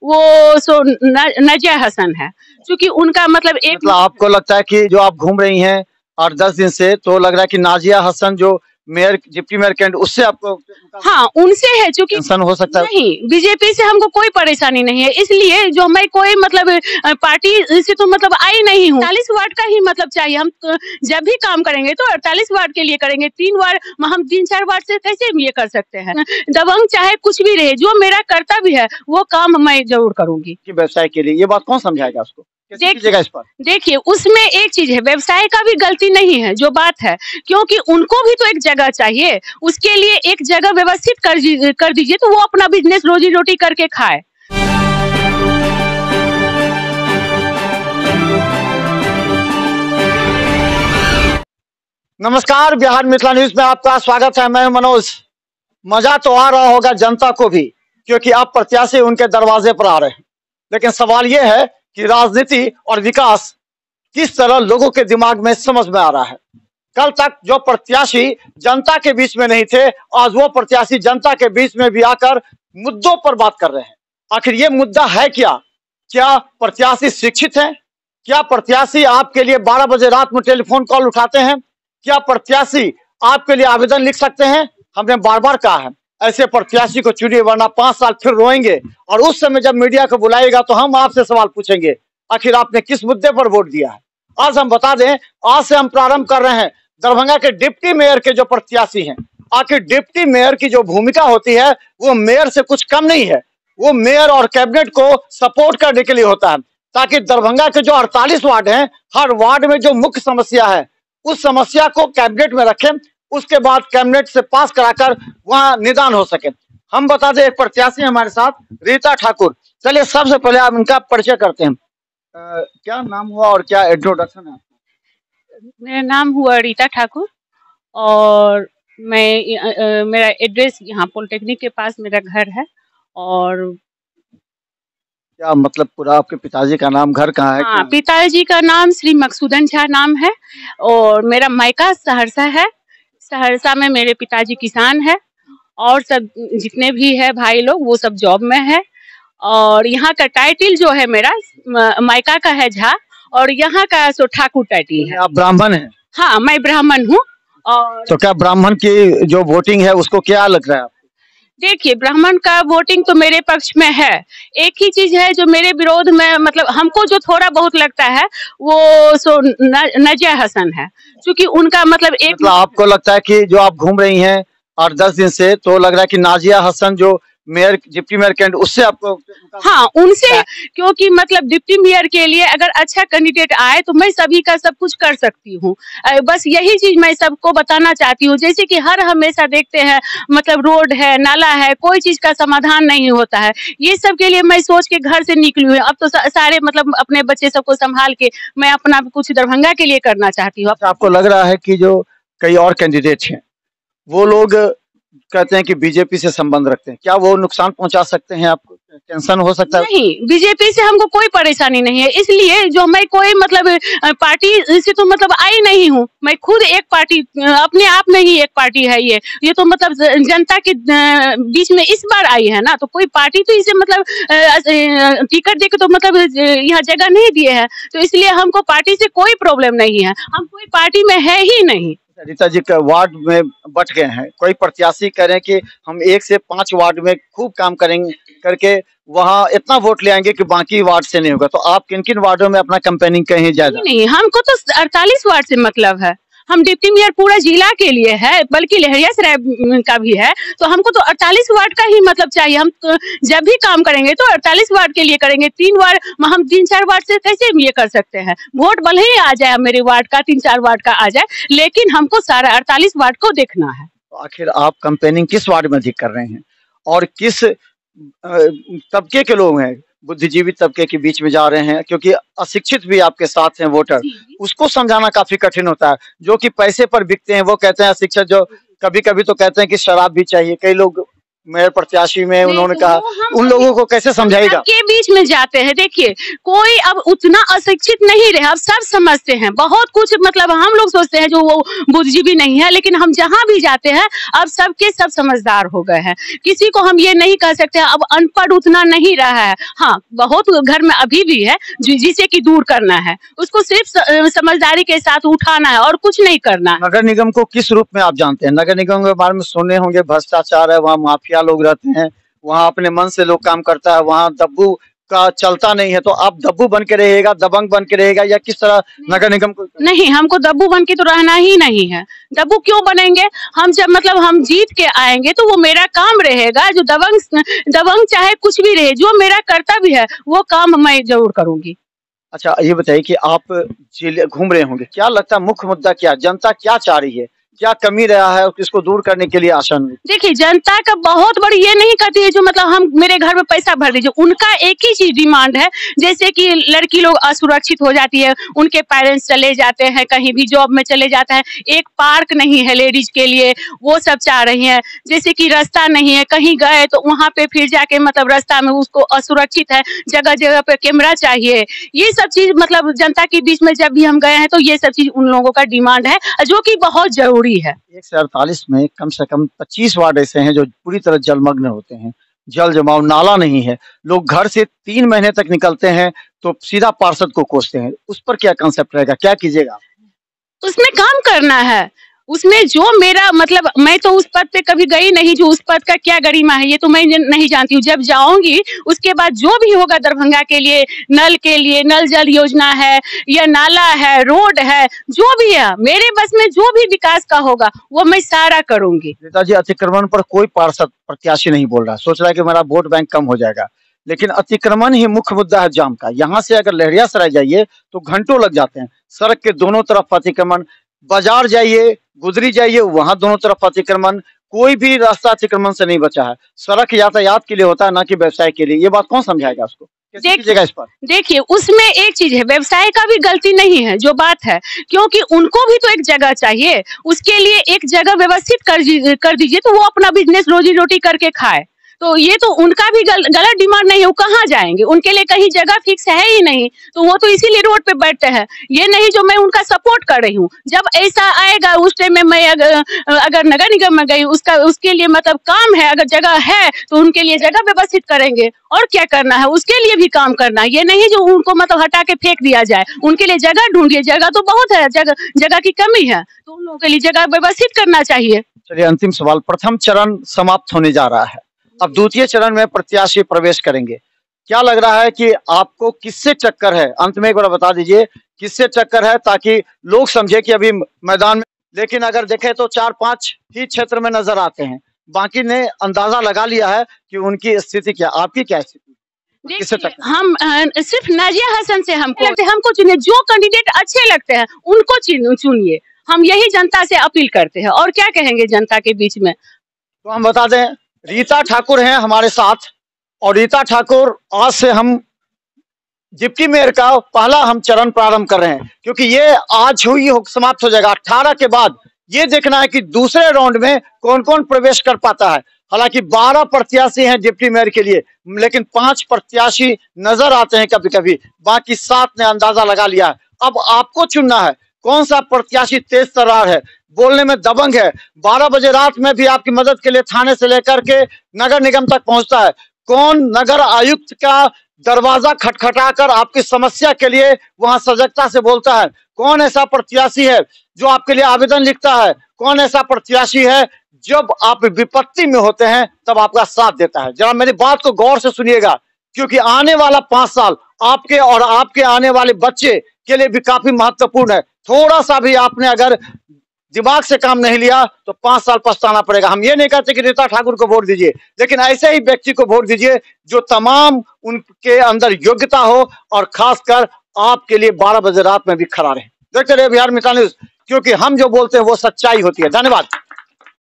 वो नजिया हसन है। क्योंकि उनका मतलब आपको लगता है कि जो आप घूम रही हैं 8-10 दिन से, तो लग रहा है कि नाजिया हसन जो मेयर, डिप्टी मेयर कैंडिडेट, उससे आपको हाँ उनसे है। क्योंकि टेंशन हो सकता है? नहीं, बीजेपी से हमको कोई परेशानी नहीं है, इसलिए जो मैं कोई मतलब पार्टी से तो मतलब आई नहीं हूँ। 48 वार्ड का ही मतलब चाहिए। हम जब भी काम करेंगे तो 48 वार्ड के लिए करेंगे। 3 वार्ड हम 3-4 वार्ड से कैसे ये कर सकते हैं? दबंग चाहे कुछ भी रहे, जो मेरा कर्तव्य है वो काम मैं जरूर करूंगी। व्यवसाय के लिए ये बात कौन समझाएगा उसको? देखिए उसमें एक चीज है, व्यवसाय का भी गलती नहीं है जो बात है, क्योंकि उनको भी तो एक जगह चाहिए। उसके लिए एक जगह व्यवस्थित कर दीजिए तो वो अपना बिजनेस रोजी रोटी करके खाए। नमस्कार, बिहार मिथिला न्यूज में आपका स्वागत है। मैं मनोज। मजा तो आ रहा होगा जनता को भी, क्योंकि अब प्रत्याशी उनके दरवाजे पर आ रहे हैं। लेकिन सवाल यह है कि राजनीति और विकास किस तरह लोगों के दिमाग में समझ में आ रहा है। कल तक जो प्रत्याशी जनता के बीच में नहीं थे, आज वो प्रत्याशी जनता के बीच में भी आकर मुद्दों पर बात कर रहे हैं। आखिर ये मुद्दा है क्या? क्या प्रत्याशी शिक्षित हैं? क्या प्रत्याशी आपके लिए 12 बजे रात में टेलीफोन कॉल उठाते हैं? क्या प्रत्याशी आपके लिए आवेदन लिख सकते हैं? हमने बार बार कहा है, ऐसे प्रत्याशी को चुनिए, वरना 5 साल फिर रोएंगे। और उस समय जब मीडिया को बुलाएगा तो हम आपसे सवाल पूछेंगे, आखिर आपने किस मुद्दे पर वोट दिया है। आज हम बता दें, आज से हम प्रारंभ कर रहे हैं दरभंगा के डिप्टी मेयर के जो प्रत्याशी हैं। आखिर डिप्टी मेयर की जो भूमिका होती है वो मेयर से कुछ कम नहीं है। वो मेयर और कैबिनेट को सपोर्ट करने के लिए होता है, ताकि दरभंगा के जो 48 वार्ड हैं, हर वार्ड में जो मुख्य समस्या है उस समस्या को कैबिनेट में रखें, उसके बाद कैबिनेट से पास कराकर वहां निदान हो सके। हम बता दें, एक प्रत्याशी हमारे साथ, रीता ठाकुर। चलिए सबसे पहले आप इनका परिचय करते हैं। क्या नाम हुआ और क्या इंट्रोडक्शन है? मेरा नाम हुआ रीता ठाकुर और मैं मेरा एड्रेस यहाँ पॉलिटेक्निक के पास मेरा घर है। और क्या मतलब पूरा आपके पिताजी का नाम, घर कहाँ है? हाँ, पिताजी का नाम श्री मकसूदन झा नाम है और मेरा मायका सहरसा है। सहरसा में मेरे पिताजी किसान है और सब जितने भी है भाई लोग वो सब जॉब में है। और यहाँ का टाइटल जो है मेरा मायका का है झा और यहाँ का सो ठाकुर टाइटल है। आप ब्राह्मण हैं? हाँ, मैं ब्राह्मण हूँ। और तो क्या ब्राह्मण की जो वोटिंग है उसको क्या लग रहा है? देखिए, ब्राह्मण का वोटिंग तो मेरे पक्ष में है। एक ही चीज है जो मेरे विरोध में, मतलब हमको जो थोड़ा बहुत लगता है वो नजिया हसन है। क्योंकि उनका मतलब आपको लगता है कि जो आप घूम रही हैं 8-10 दिन से, तो लग रहा है कि नाजिया हसन जो मेयर, डिप्टी मेयर कैंडिडेट, उससे आपको? हाँ उनसे, क्योंकि मतलब डिप्टी मेयर के लिए अगर अच्छा कैंडिडेट आए तो मैं सभी का सब कुछ कर सकती हूँ। बस यही चीज मैं सबको बताना चाहती हूँ। जैसे कि हर हमेशा देखते हैं मतलब रोड है, नाला है, कोई चीज का समाधान नहीं होता है। ये सब के लिए मैं सोच के घर से निकली हूँ। अब तो सारे मतलब अपने बच्चे सबको संभाल के मैं अपना कुछ दरभंगा के लिए करना चाहती हूँ। आपको लग रहा है कि जो कई और कैंडिडेट हैं वो लोग कहते हैं कि बीजेपी से संबंध रखते हैं, क्या वो नुकसान पहुंचा सकते हैं? आपको टेंशन हो सकता है? नहीं, बीजेपी से हमको कोई परेशानी नहीं है, इसलिए जो मैं कोई मतलब पार्टी से तो मतलब आई नहीं हूँ। मैं खुद एक पार्टी, अपने आप में ही एक पार्टी है। ये तो मतलब जनता के बीच में इस बार आई है ना, तो कोई पार्टी तो इसे मतलब टिकट देके तो मतलब यहाँ जगह नहीं दिए है, तो इसलिए हमको पार्टी से कोई प्रॉब्लम नहीं है। हम कोई पार्टी में है ही नहीं। रीता जी का वार्ड में बट गए हैं, कोई प्रत्याशी कह रहे हैं कि हम 1 से 5 वार्ड में खूब काम करेंगे करके वहाँ इतना वोट ले आएंगे कि बाकी वार्ड से नहीं होगा। तो आप किन किन वार्डों में अपना कैंपेनिंग कहीं ज्यादा? नहीं, हमको तो 48 वार्ड से मतलब है। हम डिप्टी मेयर पूरा जिला के लिए है, बल्कि लहरियासराय का भी है, तो हमको तो 48 वार्ड का ही मतलब चाहिए। हम जब भी काम करेंगे तो 48 वार्ड के लिए करेंगे। 3 वार्ड हम 3-4 वार्ड से कैसे ये कर सकते हैं? वोट भले ही आ जाए मेरे वार्ड का, 3-4 वार्ड का आ जाए, लेकिन हमको सारा 48 वार्ड को देखना है। तो आखिर आप कैंपेनिंग किस वार्ड में अधिक कर रहे हैं और किस तबके के लोग हैं, बुद्धिजीवी तबके के बीच में जा रहे हैं? क्योंकि अशिक्षित भी आपके साथ हैं वोटर, उसको समझाना काफी कठिन होता है। जो कि पैसे पर बिकते हैं वो कहते हैं अशिक्षित, जो कभी कभी तो कहते हैं कि शराब भी चाहिए। कई लोग मेयर प्रत्याशी में उन्होंने कहा, वो उन लोगों को कैसे समझाएगा? के बीच में जाते हैं। देखिए, कोई अब उतना अशिक्षित नहीं रहे, अब सब समझते हैं बहुत कुछ। मतलब हम लोग सोचते हैं जो वो बुद्धिजीवी नहीं है, लेकिन हम जहां भी जाते हैं अब सबके सब समझदार हो गए हैं। किसी को हम ये नहीं कह सकते अब अनपढ़ उतना नहीं रहा है। हाँ, बहुत घर में अभी भी है जिसे कि दूर करना है, उसको सिर्फ समझदारी के साथ उठाना है और कुछ नहीं करना है। नगर निगम को किस रूप में आप जानते हैं? नगर निगम के बारे में सुने होंगे, भ्रष्टाचार है, वहाँ माफिया लोग रहते हैं, वहाँ अपने मन से लोग काम करता है, वहाँ दब्बू का चलता नहीं है। तो आप दब्बू बन के रहेगा, दबंग बन के रहेगा, या किस तरह नगर निगम को? नहीं, हमको दब्बू बन के तो रहना ही नहीं है। दब्बू क्यों बनेंगे? हम जब मतलब हम जीत के आएंगे तो वो मेरा काम रहेगा, जो दबंग चाहे कुछ भी रहे, जो मेरा कर्तव्य है वो काम मैं जरूर करूंगी। अच्छा, ये बताइए कि आप जेल घूम रहे होंगे, क्या लगता है मुख्य मुद्दा क्या, जनता क्या चाह रही है, क्या कमी रहा है और किसको दूर करने के लिए आसान? देखिए, जनता का बहुत बड़ी ये नहीं कहती है जो मतलब हम मेरे घर में पैसा भर दीजिए। उनका एक ही चीज डिमांड है, जैसे कि लड़की लोग असुरक्षित हो जाती है, उनके पेरेंट्स चले जाते हैं, कहीं भी जॉब में चले जाते हैं, एक पार्क नहीं है लेडीज के लिए, वो सब चाह रही है। जैसे कि रास्ता नहीं है, कहीं गए तो वहां पे फिर जाके मतलब रास्ता में उसको असुरक्षित है, जगह जगह पे कैमरा चाहिए। ये सब चीज मतलब जनता के बीच में जब भी हम गए हैं तो ये सब चीज उन लोगों का डिमांड है, जो कि बहुत जरूरी है। 148 में कम से कम 25 वार्ड ऐसे हैं जो पूरी तरह जलमग्न होते हैं, जल जमाव, नाला नहीं है, लोग घर से 3 महीने तक निकलते हैं तो सीधा पार्षद को कोसते हैं। उस पर क्या कंसेप्ट रहेगा, क्या कीजिएगा? उसमें काम करना है, उसमें जो मेरा मतलब मैं तो उस पद पे कभी गई नहीं, जो उस पद का क्या गरिमा है ये तो मैं नहीं जानती हूँ। जब जाऊंगी उसके बाद जो भी होगा दरभंगा के लिए, नल जल योजना है या नाला है, रोड है, जो भी है मेरे बस में जो भी विकास का होगा वो मैं सारा करूंगी। नेताजी, अतिक्रमण पर कोई पार्षद प्रत्याशी नहीं बोल रहा, सोच रहा है कि मेरा वोट बैंक कम हो जाएगा, लेकिन अतिक्रमण ही मुख्य मुद्दा है जाम का। यहाँ से अगर लहरियासराय जाइए तो घंटों लग जाते हैं, सड़क के दोनों तरफ अतिक्रमण, बाजार जाइए, गुदरी जाइए, वहां दोनों तरफ अतिक्रमण, कोई भी रास्ता अतिक्रमण से नहीं बचा है। सड़क यातायात के लिए होता है, ना कि व्यवसाय के लिए। ये बात कौन समझाएगा उसको, कैसे कीजिएगा इस पर? देखिए, उसमें एक चीज है, व्यवसाय का भी गलती नहीं है जो बात है, क्योंकि उनको भी तो एक जगह चाहिए, उसके लिए एक जगह व्यवस्थित कर दीजिए तो वो अपना बिजनेस रोजी रोटी करके खाए। तो ये तो उनका भी गलत डिमांड नहीं है, वो कहाँ जाएंगे, उनके लिए कहीं जगह फिक्स है ही नहीं, तो वो तो इसीलिए रोड पे बैठते हैं। ये नहीं जो मैं उनका सपोर्ट कर रही हूँ, जब ऐसा आएगा उस टाइम में मैं अगर नगर निगम में गई, उसके लिए मतलब काम है, अगर जगह है तो उनके लिए जगह व्यवस्थित करेंगे। और क्या करना है, उसके लिए भी काम करना है, ये नहीं जो उनको मतलब हटा के फेंक दिया जाए। उनके लिए जगह ढूंढिए, जगह तो बहुत है, जगह की कमी है, तो उन लोगों के लिए जगह व्यवस्थित करना चाहिए। चलिए, अंतिम सवाल, प्रथम चरण समाप्त होने जा रहा है, अब द्वितीय चरण में प्रत्याशी प्रवेश करेंगे, क्या लग रहा है कि आपको किससे टक्कर है? अंत में एक बार बता दीजिए किससे टक्कर है, ताकि लोग समझे कि अभी मैदान में। लेकिन अगर देखें तो 4-5 ही क्षेत्र में नजर आते हैं, बाकी ने अंदाजा लगा लिया है कि उनकी स्थिति क्या, आपकी क्या स्थिति? किससे टक्कर? हम सिर्फ नाजिया हसन से हमको चुनिए, जो कैंडिडेट अच्छे लगते हैं उनको चुनिए, हम यही जनता से अपील करते हैं। और क्या कहेंगे जनता के बीच में? तो हम बता दें, रीता ठाकुर हैं हमारे साथ, और रीता ठाकुर, आज से हम डिप्टी मेयर का पहला हम चरण प्रारंभ कर रहे हैं, क्योंकि ये आज समाप्त हो जाएगा। 18 के बाद ये देखना है कि दूसरे राउंड में कौन कौन प्रवेश कर पाता है। हालांकि 12 प्रत्याशी हैं डिप्टी मेयर के लिए, लेकिन 5 प्रत्याशी नजर आते हैं कभी कभी, बाकी 7 ने अंदाजा लगा लिया है। अब आपको चुनना है कौन सा प्रत्याशी तेज तर्रार है, बोलने में दबंग है, 12 बजे रात में भी आपकी मदद के लिए थाने से लेकर के नगर निगम तक पहुंचता है, कौन नगर आयुक्त का दरवाजा खटखटाकर आपकी समस्या के लिए वहां सजगता से बोलता है, कौन ऐसा प्रत्याशी है जो आपके लिए आवेदन लिखता है, कौन ऐसा प्रत्याशी है जब आप विपत्ति में होते हैं तब आपका साथ देता है। जरा मेरी बात को गौर से सुनिएगा, क्योंकि आने वाला 5 साल आपके और आपके आने वाले बच्चे के लिए भी काफी महत्वपूर्ण है। थोड़ा सा भी आपने अगर दिमाग से काम नहीं लिया तो 5 साल पछताना पड़ेगा। हम ये नहीं कहते कि रीता ठाकुर को वोट दीजिए, लेकिन ऐसे ही व्यक्ति को वोट दीजिए जो तमाम उनके अंदर योग्यता हो और खासकर आपके लिए 12 बजे रात में भी खड़ा रहे। देखते रहिए बिहार मित्र न्यूज, क्योंकि हम जो बोलते हैं वो सच्चाई होती है। धन्यवाद।